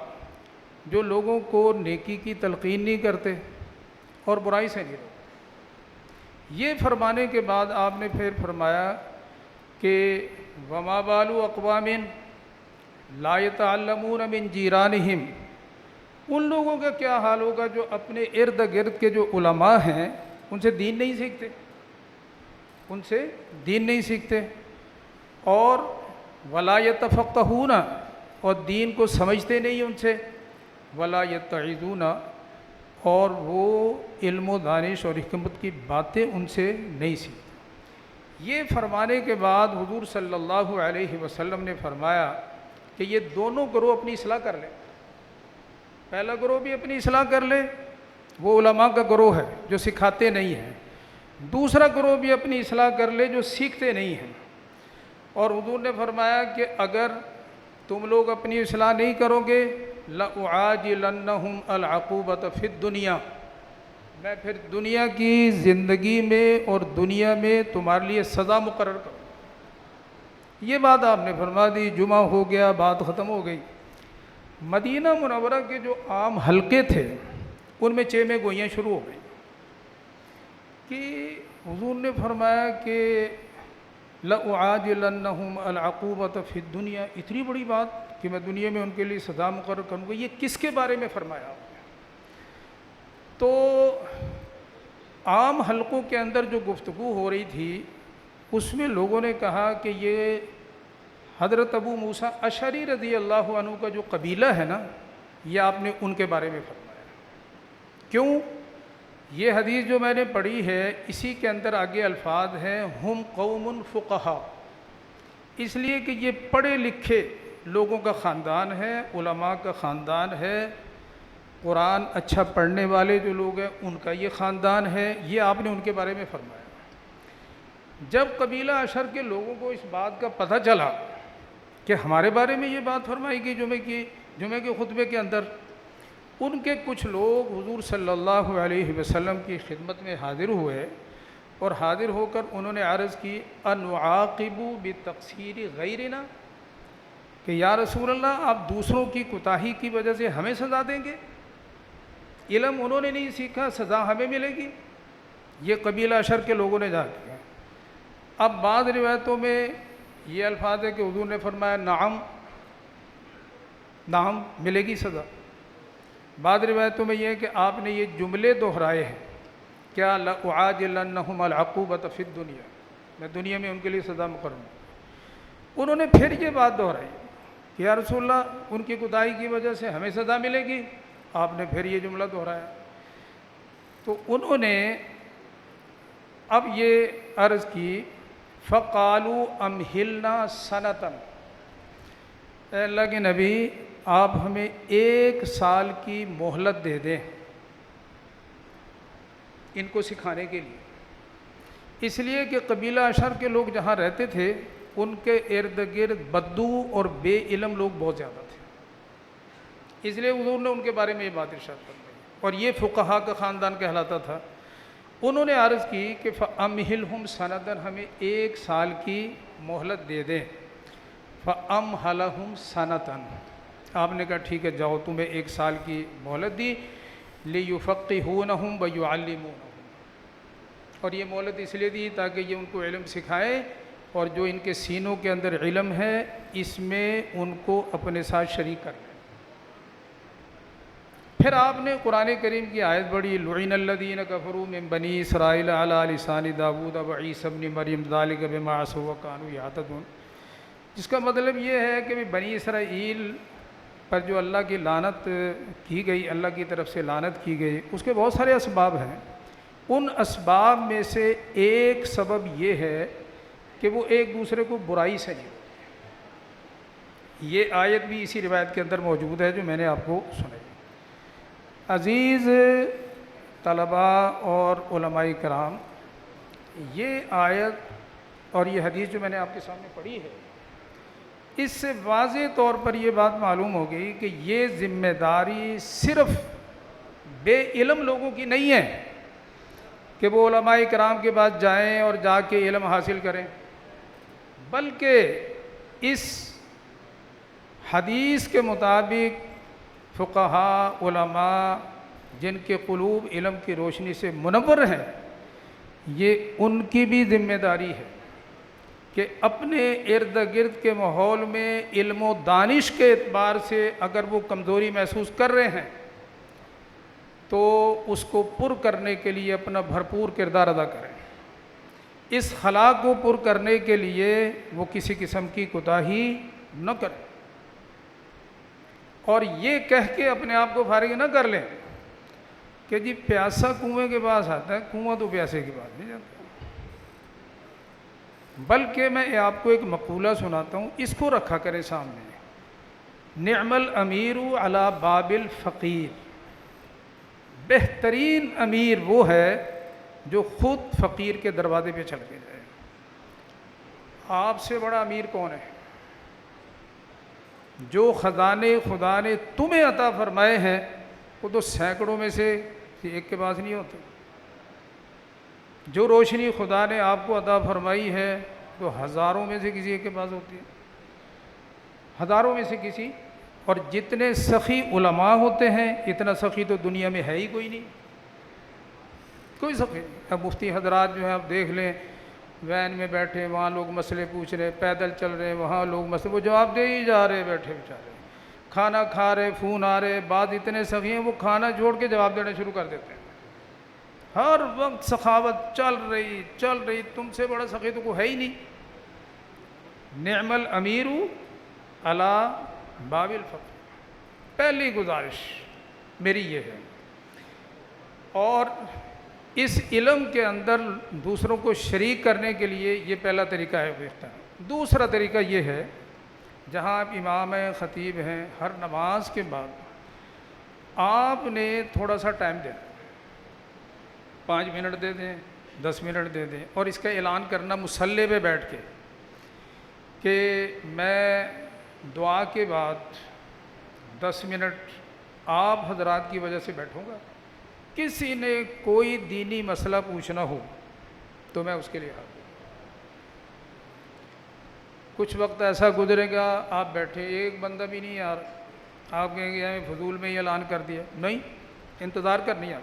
S3: جو لوگوں کو نیکی کی تلقین نہیں کرتے اور برائی سے نہیں روکتے۔ یہ فرمانے کے بعد آپ نے پھر فرمایا کہ وما بال اقوام لا يتعلمون من جیرانہم، ان لوگوں کا کیا حال ہوگا جو اپنے ارد گرد کے جو علماء ہیں ان سے دین نہیں سیکھتے، ان سے دین نہیں سیکھتے، اور ولا يتفقهون، اور دین کو سمجھتے نہیں ان سے، ولا يتعظون، اور وہ علم و دانش اور حکمت کی باتیں ان سے نہیں سیکھتے۔ یہ فرمانے کے بعد حضور صلی اللہ علیہ وسلم نے فرمایا کہ یہ دونوں گروہ اپنی اصلاح کر لیں۔ پہلا گروہ بھی اپنی اصلاح کر لے، وہ علماء کا گروہ ہے جو سکھاتے نہیں ہیں، دوسرا گروہ بھی اپنی اصلاح کر لے جو سیکھتے نہیں ہیں۔ اور حضور نے فرمایا کہ اگر تم لوگ اپنی اصلاح نہیں کرو گے لَأُعَاجِلَنَّهُمْ الْعَقُوبَةَ فِي الدُّنْيَا، میں پھر دنیا کی زندگی میں اور دنیا میں تمہارے لیے سزا مقرر کروں۔ یہ بات آپ نے فرما دی، جمعہ ہو گیا، بات ختم ہو گئی۔ مدینہ منورہ کے جو عام حلقے تھے ان میں چیمیں گوئیاں شروع ہو گئی کہ حضور نے فرمایا کہ لَأُعَاجِلَنَّهُمْ الْعَقُوبَةَ فِي الدُّنْيَا، اتنی بڑی بات کہ میں دنیا میں ان کے لیے سزا مقرر کروں گا، یہ کس کے بارے میں فرمایا آپ نے؟ تو عام حلقوں کے اندر جو گفتگو ہو رہی تھی اس میں لوگوں نے کہا کہ یہ حضرت ابو موسیٰ اشعری رضی اللہ عنہ کا جو قبیلہ ہے نا، یہ آپ نے ان کے بارے میں فرمایا۔ کیوں؟ یہ حدیث جو میں نے پڑھی ہے اسی کے اندر آگے الفاظ ہیں ہم قوم فقہا، اس لیے کہ یہ پڑھے لکھے لوگوں کا خاندان ہے، علماء کا خاندان ہے، قرآن اچھا پڑھنے والے جو لوگ ہیں ان کا یہ خاندان ہے، یہ آپ نے ان کے بارے میں فرمایا۔ جب قبیلہ اشر کے لوگوں کو اس بات کا پتہ چلا کہ ہمارے بارے میں یہ بات فرمائی گئی جمعے کے خطبے کے اندر، ان کے کچھ لوگ حضور صلی اللہ علیہ وسلم کی خدمت میں حاضر ہوئے، اور حاضر ہو کر انہوں نے عرض کی انعاقب بتقصیر غیرنا، کہ یا رسول اللہ آپ دوسروں کی کوتاہی کی وجہ سے ہمیں سزا دیں گے؟ علم انہوں نے نہیں سیکھا، سزا ہمیں ملے گی؟ یہ قبیلہ اشر کے لوگوں نے جا کیا۔ اب بعض روایتوں میں یہ الفاظ ہے کہ حضور نے فرمایا نعم ملے گی سزا، بعض روایتوں میں یہ ہے کہ آپ نے یہ جملے دہرائے ہیں، کیا لَأُعَاجِلَنَّهُمْ الْعَقُوبَةَ فِي الدُّنْيَا، میں دنیا میں ان کے لیے سزا مقرر ہوں۔ انہوں نے پھر یہ بات دہرائی کہ یا رسول اللہ ان کی کوتاہی کی وجہ سے ہمیں سزا ملے گی، آپ نے پھر یہ جملہ دہرایا۔ تو انہوں نے اب یہ عرض کی فقالوا امہلنا سنتن، اے اللہ کے نبی آپ ہمیں 1 سال کی مہلت دے دیں ان کو سکھانے کے لیے، اس لیے کہ قبیلہ اشر کے لوگ جہاں رہتے تھے ان کے ارد گرد بدو اور بے علم لوگ بہت زیادہ تھے، اس لیے حضور نے ان کے بارے میں یہ بات ارشاد فرمائی، اور یہ فقہا کا خاندان کہلاتا تھا۔ انہوں نے عرض کی کہ فَأَمْهِلْهُمْ سَنَةً ہمیں 1 سال کی مہلت دے دیں، فَأَمْهَلَهُمْ سَنَةً آپ نے کہا ٹھیک ہے جاؤ، تمہیں 1 سال کی مہلت دی، لِيُفَقِّهُونَهُمْ وَيُعَلِّمُونَهُمْ، اور یہ مہلت اس لیے دی تاکہ یہ ان کو علم سکھائے، اور جو ان کے سینوں کے اندر علم ہے اس میں ان کو اپنے ساتھ شریک کر لیں۔ پھر آپ نے قرآن کریم کی آیت پڑھی لعن الذین کفروا من بنی اسرائیل علی لسان داؤد وعیسی ابن مریم ذلک بما عصوا وکانوا یعتدون، جس کا مطلب یہ ہے کہ بنی اسرائیل پر جو اللہ کی لعنت کی گئی، اللہ کی طرف سے لعنت کی گئی، اس کے بہت سارے اسباب ہیں، ان اسباب میں سے ایک سبب یہ ہے کہ وہ ایک دوسرے کو برائی سے نہیں روکتے۔ یہ آیت بھی اسی روایت کے اندر موجود ہے جو میں نے آپ کو سنائی۔ عزیز طلباء اور علماء کرام، یہ آیت اور یہ حدیث جو میں نے آپ کے سامنے پڑھی ہے، اس سے واضح طور پر یہ بات معلوم ہو گئی کہ یہ ذمہ داری صرف بے علم لوگوں کی نہیں ہے کہ وہ علماء کرام کے پاس جائیں اور جا کے علم حاصل کریں، بلکہ اس حدیث کے مطابق فقہا علماء جن کے قلوب علم کی روشنی سے منور ہیں، یہ ان کی بھی ذمہ داری ہے کہ اپنے ارد گرد کے ماحول میں علم و دانش کے اعتبار سے اگر وہ کمزوری محسوس کر رہے ہیں تو اس کو پر کرنے کے لیے اپنا بھرپور کردار ادا کریں، اس خلا کو پر کرنے کے لیے وہ کسی قسم کی کوتاہی نہ کریں، اور یہ کہہ کے اپنے آپ کو فارغ نہ کر لیں کہ جی پیاسا کنویں کے پاس آتا ہے، کنواں تو پیاسے کے پاس نہیں جاتا، بلکہ میں آپ کو ایک مقولہ سناتا ہوں، اس کو رکھا کریں سامنے، نعم الامیر علی باب الفقیر، بہترین امیر وہ ہے جو خود فقیر کے دروازے پہ چل کے جائے۔ آپ سے بڑا امیر کون ہے؟ جو خزانے خدا نے تمہیں عطا فرمائے ہیں وہ تو سینکڑوں میں سے ایک کے پاس نہیں ہوتے، جو روشنی خدا نے آپ کو عطا فرمائی ہے تو ہزاروں میں سے کسی ایک کے پاس ہوتی ہے، ہزاروں میں سے کسی، اور جتنے سخی علماء ہوتے ہیں اتنا سخی تو دنیا میں ہے ہی کوئی نہیں، کوئی سخی نہیں۔ اب مفتی حضرات جو ہیں آپ دیکھ لیں، وین میں بیٹھے وہاں لوگ مسئلے پوچھ رہے، پیدل چل رہے وہاں لوگ مسئلے، وہ جواب دے ہی جا رہے بیٹھے بیچارے، کھانا کھا رہے فون آ رہے، بعض اتنے سخی ہیں وہ کھانا چھوڑ کے جواب دینا شروع کر دیتے ہیں، ہر وقت سخاوت چل رہی، تم سے بڑا سخی تو کوئی ہے ہی نہیں۔ نعم الامیر علی باب الفقر، پہلی گزارش میری یہ ہے، اور اس علم کے اندر دوسروں کو شریک کرنے کے لیے یہ پہلا طریقہ ہے وہ اختیار۔ دوسرا طریقہ یہ ہے، جہاں آپ امام ہیں خطیب ہیں، ہر نماز کے بعد آپ نے تھوڑا سا ٹائم دینا، 5 منٹ دے دیں، 10 منٹ دے دیں، اور اس کا اعلان کرنا مصلی پہ بیٹھ کے کہ میں دعا کے بعد 10 منٹ آپ حضرات کی وجہ سے بیٹھوں گا، کسی نے کوئی دینی مسئلہ پوچھنا ہو تو میں اس کے لیے حاضر ہوں۔ کچھ وقت ایسا گزرے گا آپ بیٹھے، ایک بندہ بھی نہیں آ رہا، آپ کہیں گے ہمیں فضول میں ہی اعلان کر دیا، نہیں، انتظار کرنی آپ۔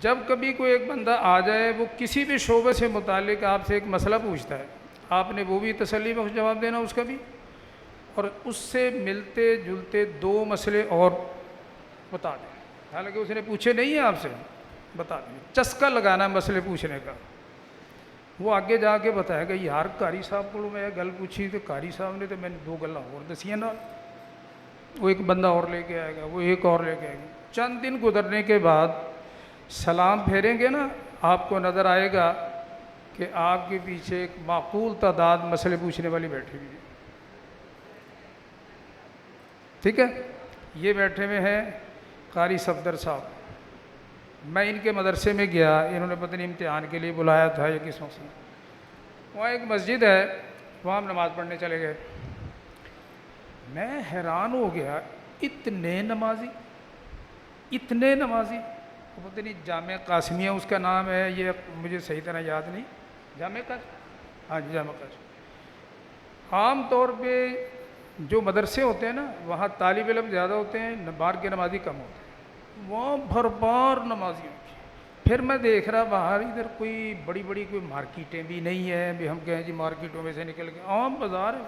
S3: جب کبھی کوئی ایک بندہ آ جائے، وہ کسی بھی شعبے سے متعلق آپ سے ایک مسئلہ پوچھتا ہے، آپ نے وہ بھی تسلی بخش جواب دینا اس کا بھی، اور اس سے ملتے جلتے 2 مسئلے اور بتا دیں، حالانکہ اس نے پوچھے نہیں ہیں آپ سے، بتا دیں، چسکا لگانا مسئلے پوچھنے کا۔ وہ آگے جا کے بتائے گا یار قاری صاحب کو میں گل پوچھی تو قاری صاحب نے تو میں نے 2 گلاں اور دسیاں نال، وہ ایک بندہ اور لے کے آئے گا، وہ ایک اور لے کے آئے گا۔ چند دن گزرنے کے بعد سلام پھیریں گے نا آپ کو نظر آئے گا کہ آپ کے پیچھے ایک معقول تعداد مسئلے پوچھنے والی بیٹھی ہوئی ہے. ٹھیک ہے. یہ بیٹھے ہوئے ہیں قاری صفدر صاحب. میں ان کے مدرسے میں گیا, انہوں نے پتہ نہیں امتحان کے لیے بلایا تھا یا کس موسم. وہاں ایک مسجد ہے, وہاں ہم نماز پڑھنے چلے گئے. میں حیران ہو گیا, اتنے نمازی, پتہ نہیں جامع قاسمیہ اس کا نام ہے, یہ مجھے صحیح طرح یاد نہیں. جامع قاسمیہ, ہاں جی جامع قاسمیہ. عام طور پہ جو مدرسے ہوتے ہیں نا وہاں طالب علم زیادہ ہوتے ہیں, باہر کے نمازی کم ہوتے ہیں. وہاں بھرمار نمازی ہوتی. پھر میں دیکھ رہا باہر ادھر کوئی بڑی کوئی مارکیٹیں بھی نہیں ہیں, بھی ہم کہیں جی مارکیٹوں میں سے نکل کے عام بازار ہے.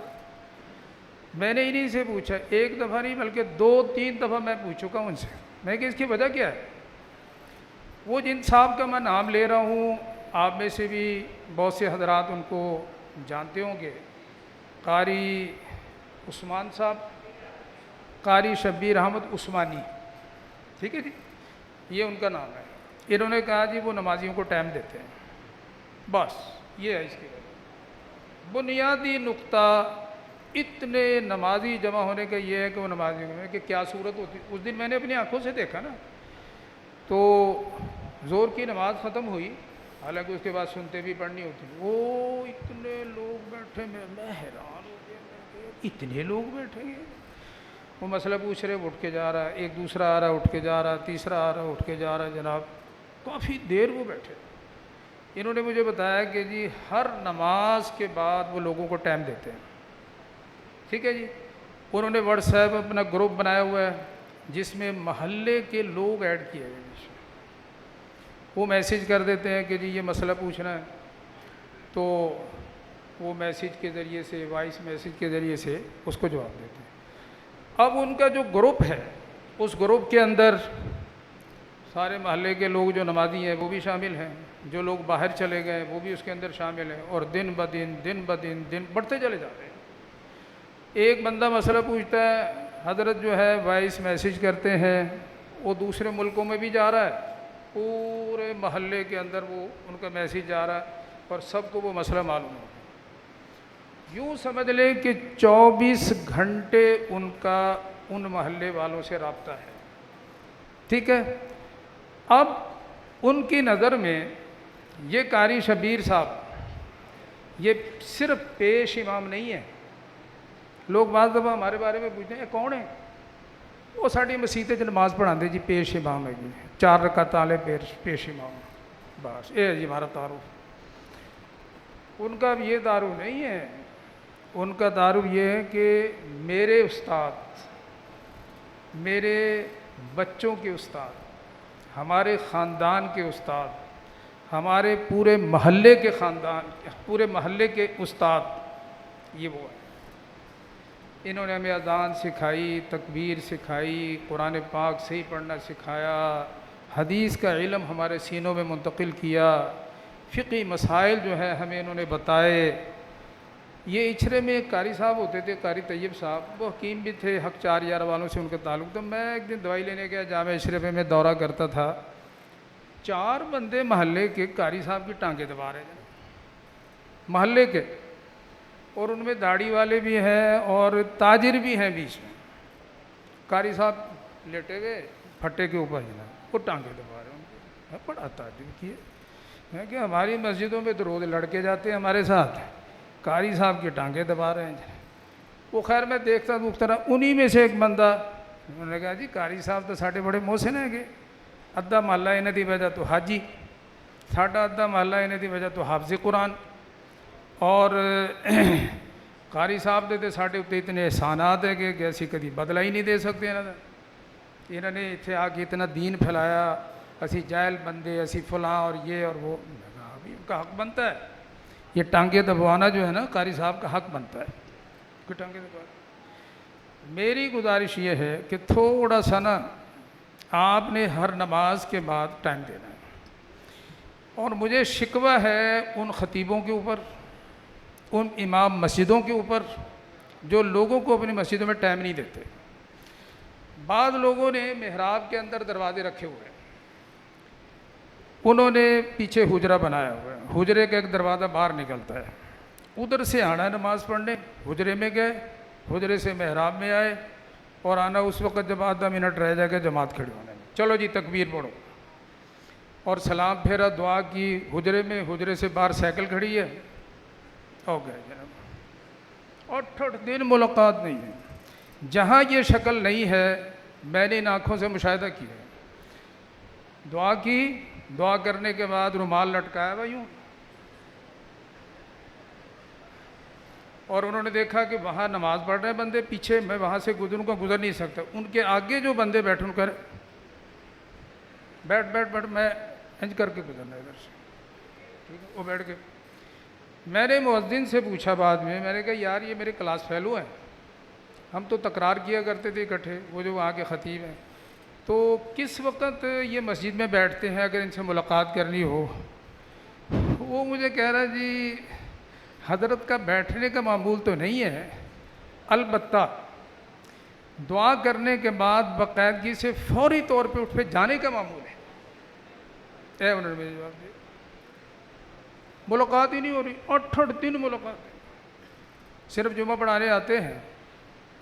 S3: میں نے انہیں سے پوچھا, ایک دفعہ نہیں بلکہ 2-3 دفعہ میں پوچھ چکا ہوں ان سے, میں کہ اس کی وجہ کیا ہے. وہ جن صاحب کا میں نام لے رہا ہوں آپ میں سے بھی بہت سے حضرات ان کو جانتے ہوں گے. قاری عثمان صاحب, قاری شبیر احمد عثمانی, ٹھیک ہے جی, یہ ان کا نام ہے. انہوں نے کہا جی وہ نمازیوں کو ٹائم دیتے ہیں, بس یہ ہے اس کی بنیادی نقطہ. اتنے نمازی جمع ہونے کا یہ ہے کہ وہ نمازیوں میں کہ کیا صورت ہوتی. اس دن میں نے اپنی آنکھوں سے دیکھا نا, تو زور کی نماز ختم ہوئی, حالانکہ اس کے بعد سنتے بھی پڑھنی ہوتی, وہ اتنے لوگ بیٹھے, میں حیران ہو گیا, اتنے لوگ بیٹھے ہیں. وہ مسئلہ پوچھ رہے, اٹھ کے جا رہا ہے, ایک دوسرا آ رہا ہے اٹھ کے جا رہا ہے, تیسرا آ رہا ہے اٹھ کے جا رہا ہے. جناب کافی دیر وہ بیٹھے. انہوں نے مجھے بتایا کہ جی ہر نماز کے بعد وہ لوگوں کو ٹائم دیتے ہیں. ٹھیک ہے جی. انہوں نے واٹس ایپ اپنا گروپ بنایا ہوا ہے جس میں محلے کے لوگ ایڈ کیے ہوئے ہیں. وہ میسیج کر دیتے ہیں کہ جی یہ مسئلہ پوچھنا ہے, تو وہ میسیج کے ذریعے سے, وائس میسیج کے ذریعے سے اس کو جواب دیتے ہیں. اب ان کا جو گروپ ہے اس گروپ کے اندر سارے محلے کے لوگ جو نمازی ہیں وہ بھی شامل ہیں, جو لوگ باہر چلے گئے وہ بھی اس کے اندر شامل ہیں, اور دن بدن بڑھتے چلے جاتے ہیں. ایک بندہ مسئلہ پوچھتا ہے, حضرت جو ہے وائس میسیج کرتے ہیں, وہ دوسرے ملکوں میں بھی جا رہا ہے, پورے محلے کے اندر وہ ان کا میسیج جا رہا ہے اور سب کو وہ مسئلہ معلوم ہو. یوں سمجھ لیں کہ 24 گھنٹے ان کا ان محلے والوں سے رابطہ ہے. ٹھیک ہے. اب ان کی نظر میں یہ قاری شبیر صاحب یہ صرف پیش امام نہیں ہے. لوگ بعض دفعہ ہمارے بارے میں پوچھتے ہیں کون ہے, وہ ساری مسیطیں نماز پڑھاتے جی پیش امام ہے جی, 4 رکعت والے پیش امام, بس یہ ہے جی ہمارا تعارف. ان کا اب یہ تعارف نہیں ہے. ان کا تعارف یہ ہے کہ میرے استاد, میرے بچوں کے استاد, ہمارے خاندان کے استاد, ہمارے پورے محلے کے خاندان, پورے محلے کے استاد, یہ وہ ہے. انہوں نے ہمیں اذان سکھائی, تکبیر سکھائی, قرآن پاک صحیح پڑھنا سکھایا, حدیث کا علم ہمارے سینوں میں منتقل کیا, فقہی مسائل جو ہے ہمیں انہوں نے بتائے. یہ اچھرے میں ایک قاری صاحب ہوتے تھے, قاری طیب صاحب, وہ حکیم بھی تھے, حق 4 یار والوں سے ان کا تعلق تھا. میں ایک دن دوائی لینے گیا جامع اچھرے پہ, میں دورہ کرتا تھا, 4 بندے محلے کے قاری صاحب کی ٹانگیں دبا رہے ہیں, محلے کے, اور ان میں داڑھی والے بھی ہیں اور تاجر بھی ہیں بیچ میں. قاری صاحب لیٹے ہوئے پھٹے کے اوپر جناب, وہ ٹانگیں دبا رہے ہیں. میں بڑا تعجب کیا, میں کہ ہماری مسجدوں میں تو روز لڑکے جاتے ہیں ہمارے ساتھ, قاری صاحب کی ٹانگیں دبا رہے ہیں. وہ خیر میں دیکھتا رہا, انہی میں سے ایک بندہ, انہوں نے کہا جی قاری صاحب تو ساڈے بڑے محسن ہیں کہ ادھا محلہ انہاں دی وجہ تو حاجی, ساڈا ادھا محلہ انہاں دی وجہ تو حافظ قرآن, اور قاری صاحب دے ساڈے اتنے اتنے احسانات ہیں کہ اسی کدی بدلہ ہی نہیں دے سکتے. انہوں نے اتنے آ کے اتنا دین پھیلایا, اسی جاہل بندے, اسی فلاں اور یہ اور وہ. ابھی ان کا حق بنتا ہے یہ ٹانگیں دبوانا جو ہے نا, قاری صاحب کا حق بنتا ہے کہ ٹانگیں دبوا. میری گزارش یہ ہے کہ تھوڑا سا نا آپ نے ہر نماز کے بعد ٹائم دینا ہے. اور مجھے شکوہ ہے ان خطیبوں کے اوپر, ان امام مسجدوں کے اوپر جو لوگوں کو اپنی مسجدوں میں ٹائم نہیں دیتے. بعض لوگوں نے محراب کے اندر دروازے رکھے ہوئے ہیں, انہوں نے پیچھے حجرہ بنایا ہوا ہے، حجرے کا ایک دروازہ باہر نکلتا ہے، ادھر سے آنا ہے نماز پڑھنے، حجرے میں گئے، حجرے سے محراب میں آئے، اور آنا اس وقت جب آدھا منٹ رہ جائے گا جماعت کھڑی ہونے میں، چلو جی تکبیر پڑھو، اور سلام پھیرا، دعا کی حجرے میں، حجرے سے باہر سائیکل کھڑی ہے، ہو گئے جناب، 8 دن ملاقات نہیں ہے۔ جہاں یہ شکل نہیں ہے، میں نے ان آنکھوں سے مشاہدہ کیا ہے، دعا کی، دعا کرنے کے بعد رومال لٹکایا ہوا یوں، اور انہوں نے دیکھا کہ وہاں نماز پڑھ رہے بندے، پیچھے میں وہاں سے گزروں گا، گزر نہیں سکتا، ان کے آگے جو بندے بیٹھے ان کر بیٹھ میں انج کر کے گزرنا ادھر سے، ٹھیک ہے، وہ بیٹھ کے، میں نے مؤذن سے پوچھا بعد میں نے کہا یار یہ میرے کلاس فیلو ہیں، ہم تو تکرار کیا کرتے تھے اکٹھے، وہ جو وہاں کے خطیب ہیں، تو کس وقت یہ مسجد میں بیٹھتے ہیں اگر ان سے ملاقات کرنی ہو؟ وہ مجھے کہہ رہا جی حضرت کا بیٹھنے کا معمول تو نہیں ہے، البتہ دعا کرنے کے بعد باقاعدگی سے فوری طور پہ اٹھ پہ جانے کا معمول ہے۔ انہوں نے مجھے جواب دیا، ملاقات ہی نہیں ہو رہی، 8 دن ملاقات، صرف جمعہ پڑھانے آتے ہیں۔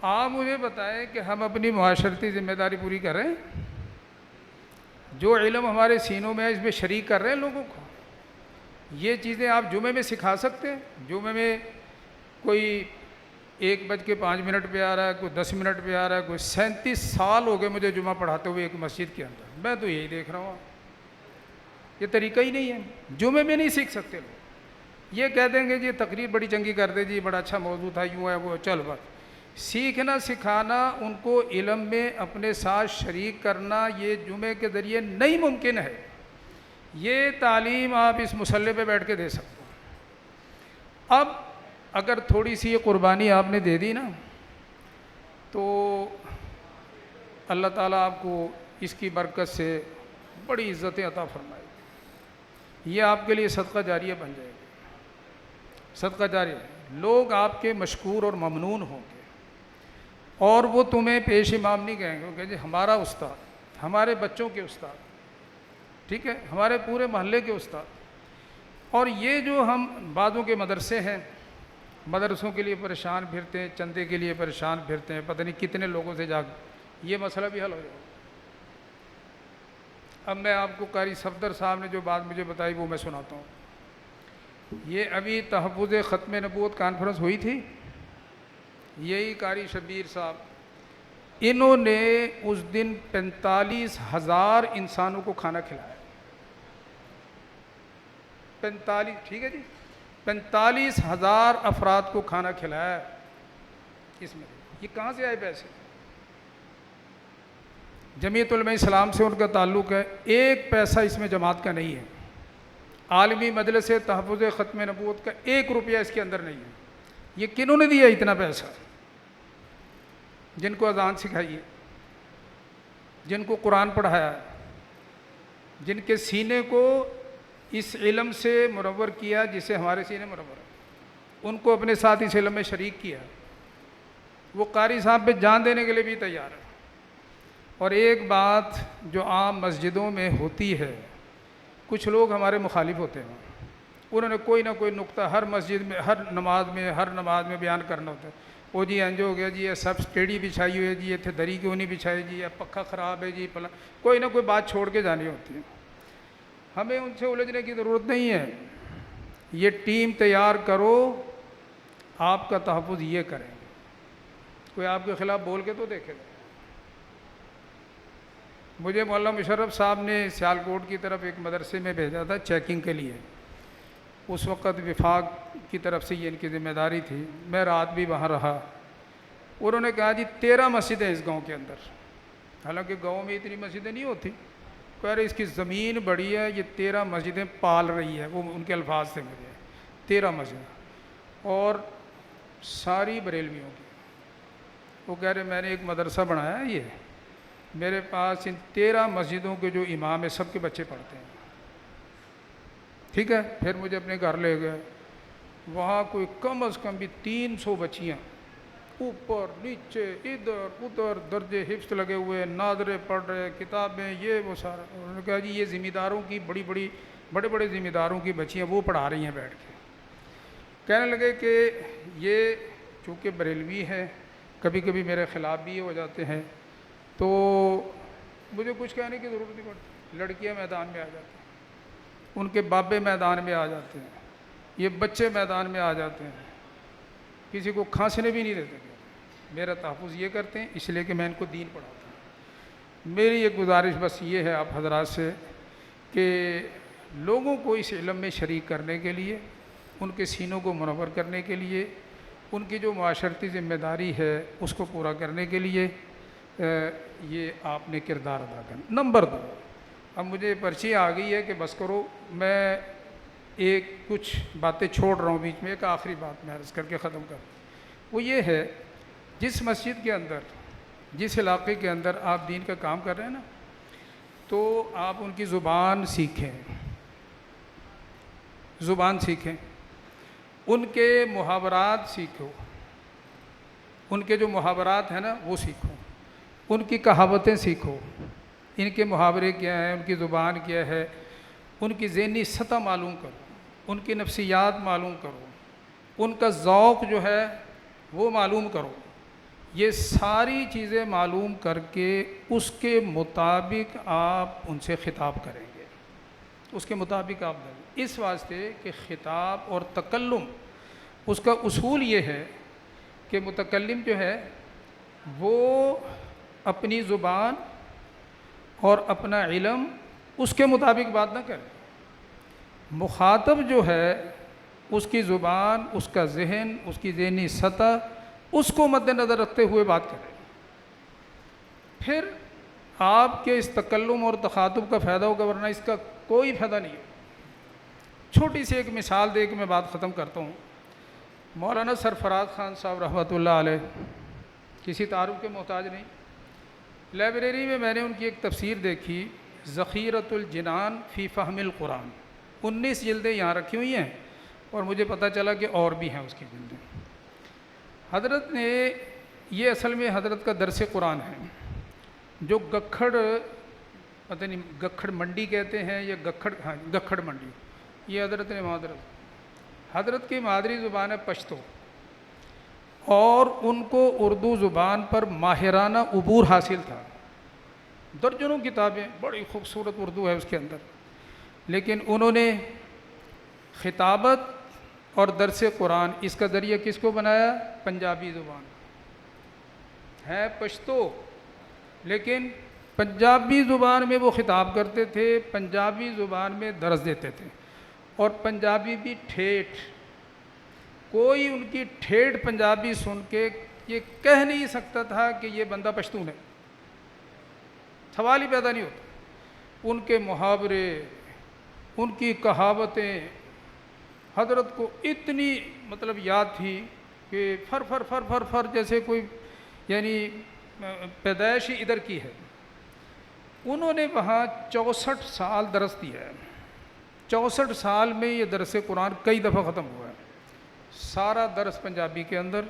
S3: آپ مجھے بتائیں کہ ہم اپنی معاشرتی ذمہ داری پوری کریں، جو علم ہمارے سینوں میں ہے اس میں شریک کر رہے ہیں لوگوں کو، یہ چیزیں آپ جمعے میں سکھا سکتے ہیں؟ جمعے میں کوئی 1:05 پہ آ رہا ہے، کوئی 10 منٹ پہ آ رہا ہے، کوئی 37 سال ہو گئے مجھے جمعہ پڑھاتے ہوئے ایک مسجد کے اندر، میں تو یہی دیکھ رہا ہوں، یہ طریقہ ہی نہیں ہے، جمعے میں نہیں سیکھ سکتے لوگ، یہ کہہ دیں گے جی تقریر بڑی چنگی کر دے جی، بڑا اچھا موضوع تھا، یوں ہے وہ، چل بس۔ سیکھنا سکھانا، ان کو علم میں اپنے ساتھ شریک کرنا، یہ جمعے کے ذریعے نہیں ممکن ہے، یہ تعلیم آپ اس مصلی پہ بیٹھ کے دے سکتے ہیں۔ اب اگر تھوڑی سی یہ قربانی آپ نے دے دی نا، تو اللہ تعالیٰ آپ کو اس کی برکت سے بڑی عزتیں عطا فرمائے گی، یہ آپ کے لیے صدقہ جاریہ بن جائے گی، صدقہ جاریہ، لوگ آپ کے مشکور اور ممنون ہوں گے، اور وہ تمہیں پیش امام نہیں کہیں گے کہ جی ہمارا استاد، ہمارے بچوں کے استاد، ٹھیک ہے، ہمارے پورے محلے کے استاد۔ اور یہ جو ہم بعضوں کے مدرسے ہیں، مدرسوں کے لیے پریشان پھرتے ہیں، چندے کے لیے پریشان پھرتے ہیں، پتہ نہیں کتنے لوگوں سے یہ مسئلہ بھی حل ہو جائے گا۔ اب میں آپ کو قاری صفدر صاحب نے جو بات مجھے بتائی وہ میں سناتا ہوں۔ یہ ابھی تحفظ ختم نبوت کانفرنس ہوئی تھی، یہی قاری شبیر صاحب، انہوں نے اس دن 45,000 انسانوں کو کھانا کھلایا، 45، ٹھیک ہے جی، 45,000 افراد کو کھانا کھلایا۔ اس میں یہ کہاں سے آئے پیسے؟ جمعیت علماء اسلام سے ان کا تعلق ہے، ایک پیسہ اس میں جماعت کا نہیں ہے، عالمی مجلس تحفظ ختم نبوت کا 1 روپیہ اس کے اندر نہیں ہے۔ یہ کنہوں نے دیا اتنا پیسہ؟ جن کو اذان سکھائی ہے، جن کو قرآن پڑھایا ہے، جن کے سینے کو اس علم سے منور کیا جسے ہمارے سینے منور ہے، ان کو اپنے ساتھ اس علم میں شریک کیا، وہ قاری صاحب پہ جان دینے کے لیے بھی تیار ہے۔ اور ایک بات جو عام مسجدوں میں ہوتی ہے، کچھ لوگ ہمارے مخالف ہوتے ہیں، انہوں نے کوئی نہ کوئی نقطہ ہر مسجد میں، ہر نماز میں بیان کرنا ہوتا ہے، وہ جی انج ہو گیا جی، یہ سب ٹیڑھی بچھائی ہوئی ہے جی، اتنے دری کیوں نہیں بچھائی جی، یہ پکا خراب ہے جی، کوئی نہ کوئی بات چھوڑ کے جانی ہوتی ہے۔ ہمیں ان سے الجھنے کی ضرورت نہیں ہے، یہ ٹیم تیار کرو، آپ کا تحفظ یہ کریں، کوئی آپ کے خلاف بول کے تو دیکھے گا۔ مجھے مولانا مشرف صاحب نے سیالکوٹ کی طرف ایک مدرسے میں بھیجا تھا چیکنگ کے لیے، اس وقت وفاق کی طرف سے یہ ان کی ذمہ داری تھی، میں رات بھی وہاں رہا۔ انہوں نے کہا جی 13 مسجدیں اس گاؤں کے اندر، حالانکہ گاؤں میں اتنی مسجدیں نہیں ہوتی، کہہ رہے اس کی زمین بڑی ہے، یہ 13 مسجدیں پال رہی ہے، وہ ان کے الفاظ تھے مجھے، 13 مسجدیں، اور ساری بریلویوں کی۔ وہ کہہ رہے میں نے ایک مدرسہ بنایا ہے، یہ میرے پاس ان 13 مسجدوں کے جو امام ہیں سب کے بچے پڑھتے ہیں، ٹھیک ہے۔ پھر مجھے اپنے گھر لے گئے، وہاں کوئی کم از کم بھی 300 بچیاں اوپر نیچے ادھر ادھر درجے حفظ لگے ہوئے، ناظرے پڑھ رہے، کتابیں، یہ وہ سارا۔ انہوں نے کہا جی یہ ذمہ داروں کی بڑے بڑے ذمہ داروں کی بچیاں وہ پڑھا رہی ہیں بیٹھ کے۔ کہنے لگے کہ یہ چونکہ بریلوی ہے، کبھی کبھی میرے خلاف بھی یہ ہو جاتے ہیں، تو مجھے کچھ کہنے کی ضرورت نہیں پڑتی، لڑکیاں میدان میں آ جاتی ہیں، ان کے بابے میدان میں آ جاتے ہیں، یہ بچے میدان میں آ جاتے ہیں، کسی کو کھانسنے بھی نہیں دیتے۔ میرا تحفظ یہ کرتے ہیں اس لیے کہ میں ان کو دین پڑھاتا ہوں۔ میری ایک گزارش بس یہ ہے آپ حضرات سے کہ لوگوں کو اس علم میں شریک کرنے کے لیے، ان کے سینوں کو منور کرنے کے لیے، ان کی جو معاشرتی ذمہ داری ہے اس کو پورا کرنے کے لیے یہ آپ نے کردار ادا کرنا۔ نمبر 2، اب مجھے پرچی آ گئی ہے کہ بس کرو، میں ایک کچھ باتیں چھوڑ رہا ہوں بیچ میں، ایک آخری بات میں عرض کر کے ختم کر، وہ یہ ہے جس مسجد کے اندر، جس علاقے کے اندر آپ دین کا کام کر رہے ہیں نا، تو آپ ان کی زبان سیکھیں، زبان سیکھیں، ان کے محاورات سیکھو، ان کے جو محاورات ہیں نا وہ سیکھو، ان کی کہاوتیں سیکھو، ان کے محاورے کیا ہیں، ان کی زبان کیا ہے، ان کی ذہنی سطح معلوم کرو، ان کی نفسیات معلوم کرو، ان کا ذوق جو ہے وہ معلوم کرو۔ یہ ساری چیزیں معلوم کر کے اس کے مطابق آپ ان سے خطاب کریں گے، اس کے مطابق آپ دیں گے۔ اس واسطے کہ خطاب اور تکلم، اس کا اصول یہ ہے کہ متکلم جو ہے وہ اپنی زبان اور اپنا علم اس کے مطابق بات نہ کرے، مخاطب جو ہے اس کی زبان، اس کا ذہن، اس کی ذہنی سطح، اس کو مد نظر رکھتے ہوئے بات کرے۔ پھر آپ کے اس تکلم اور تخاطب کا فائدہ ہوگا، ورنہ اس کا کوئی فائدہ نہیں ہے۔ چھوٹی سی ایک مثال دے کے میں بات ختم کرتا ہوں۔ مولانا سرفراز خان صاحب رحمۃ اللہ علیہ، کسی تعارف کے محتاج نہیں، لائبریری میں نے ان کی ایک تفسیر دیکھی، ذخیرۃ الجنان فی فہم القرآن، 19 جلدیں یہاں رکھی ہوئی ہیں، اور مجھے پتہ چلا کہ اور بھی ہیں اس کی جلدیں۔ حضرت نے یہ اصل میں حضرت کا درس قرآن ہے، جو گکھڑ، پتہ نہیں گکھڑ منڈی کہتے ہیں یا گکھڑ منڈی، یہ حضرت نے حضرت کی مادری زبان ہے پشتو، اور ان کو اردو زبان پر ماہرانہ عبور حاصل تھا، درجنوں کتابیں، بڑی خوبصورت اردو ہے اس کے اندر، لیکن انہوں نے خطابت اور درس قرآن اس کا ذریعہ کس کو بنایا؟ پنجابی زبان ہے، پشتو، لیکن پنجابی زبان میں وہ خطاب کرتے تھے، پنجابی زبان میں درس دیتے تھے، اور پنجابی بھی ٹھیٹھ، کوئی ان کی ٹھیٹھ پنجابی سن کے یہ کہہ نہیں سکتا تھا کہ یہ بندہ پشتون ہے، سوال ہی پیدا نہیں ہوتا۔ ان کے محاورے، ان کی کہاوتیں حضرت کو اتنی مطلب یاد تھی کہ فر فر فر فر فر جیسے کوئی یعنی پیدائش ہی ادھر کی ہے۔ انہوں نے وہاں 64 سال درس دیا ہے، 64 سال میں یہ درس قرآن کئی دفعہ ختم ہوا ہے، سارا درس پنجابی کے اندر،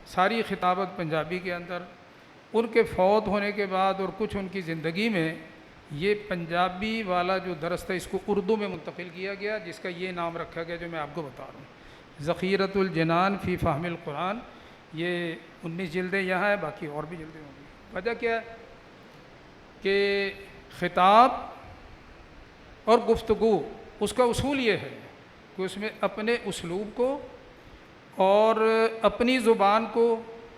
S3: ساری خطابت پنجابی کے اندر۔ ان کے فوت ہونے کے بعد اور کچھ ان کی زندگی میں یہ پنجابی والا جو درس تھا اس کو اردو میں منتقل کیا گیا، جس کا یہ نام رکھا گیا جو میں آپ کو بتا رہا ہوں، ذخیرۃ الجنان فی فہم القرآن۔ یہ 19 جلدیں یہاں ہیں، باقی اور بھی جلدیں ہوں گی۔ وجہ کیا ہے کہ خطاب اور گفتگو، اس کا اصول یہ ہے کہ اس میں اپنے اسلوب کو اور اپنی زبان کو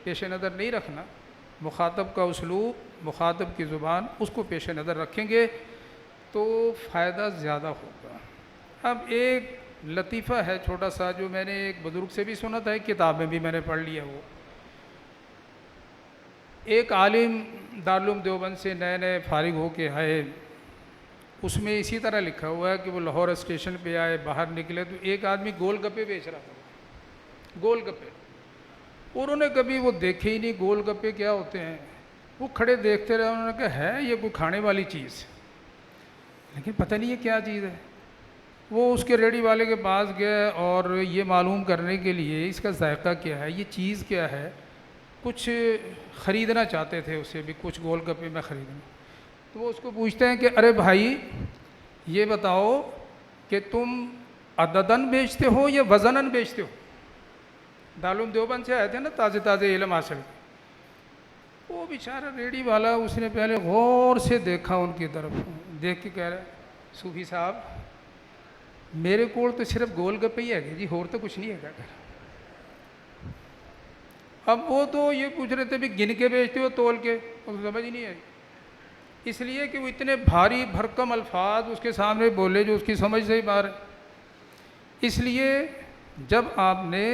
S3: پیش نظر نہیں رکھنا، مخاطب کا اسلوب، مخاطب کی زبان، اس کو پیش نظر رکھیں گے تو فائدہ زیادہ ہوگا۔ اب ایک لطیفہ ہے چھوٹا سا، جو میں نے ایک بزرگ سے بھی سنا تھا، ایک کتاب میں بھی میں نے پڑھ لیا۔ وہ ایک عالم دارالعلوم دیوبند سے نئے نئے فارغ ہو کے آئے، اس میں اسی طرح لکھا ہوا ہے کہ وہ لاہور اسٹیشن پہ آئے، باہر نکلے تو ایک آدمی گول گپے بیچ رہا تھا، گول گپے۔ انہوں نے کبھی وہ دیکھے ہی نہیں گول گپے کیا ہوتے ہیں، وہ کھڑے دیکھتے رہے۔ انہوں نے کہا ہے یہ کوئی کھانے والی چیز، لیکن پتہ نہیں یہ کیا چیز ہے۔ وہ اس کے ریڑھی والے کے پاس گئے اور یہ معلوم کرنے کے لیے اس کا ذائقہ کیا ہے، یہ چیز کیا ہے، کچھ خریدنا چاہتے تھے اسے بھی، کچھ گول گپے میں خریدنا. تو وہ اس کو پوچھتے ہیں کہ ارے بھائی یہ بتاؤ کہ تم عددن بیچتے ہو یا وزنن بیچتے ہو؟ دارالعلوم دیوبند سے آئے تھے نا، تازے تازے علم حاصل کر. وہ بیچارہ ریڑھی والا اس نے پہلے غور سے دیکھا ان کی طرف، دیکھ کے کہہ رہا ہے صوفی صاحب میرے کول تو صرف گول گپے ہی ہے جی، اور تو کچھ نہیں ہے. اب وہ تو یہ پوچھ رہے تھے بھی گن کے بیچتے ہو تول کے، اس کو سمجھ ہی نہیں آئی، اس لیے کہ وہ اتنے بھاری بھرکم الفاظ اس کے سامنے بولے جو اس کی سمجھ سے ہی باہر ہے. اس لیے جب آپ نے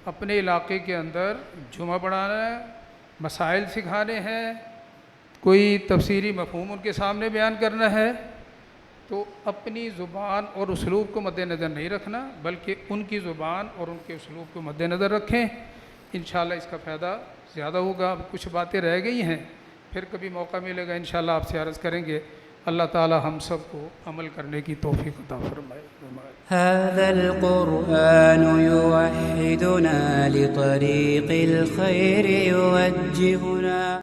S3: اپنے علاقے کے اندر جمعہ پڑھانا ہے، مسائل سکھانے ہیں، کوئی تفسیری مفہوم ان کے سامنے بیان کرنا ہے، تو اپنی زبان اور اسلوب کو مد نظر نہیں رکھنا، بلکہ ان کی زبان اور ان کے اسلوب کو مد نظر رکھیں. انشاءاللہ اس کا فائدہ زیادہ ہوگا. اب کچھ باتیں رہ گئی ہیں، پھر کبھی موقع ملے گا انشاءاللہ آپ سے عرض کریں گے. اللہ تعالی ہم سب کو عمل کرنے کی توفیق عطا فرمائے.
S1: هذا القرآن يوحدنا لطريق الخير يوجهنا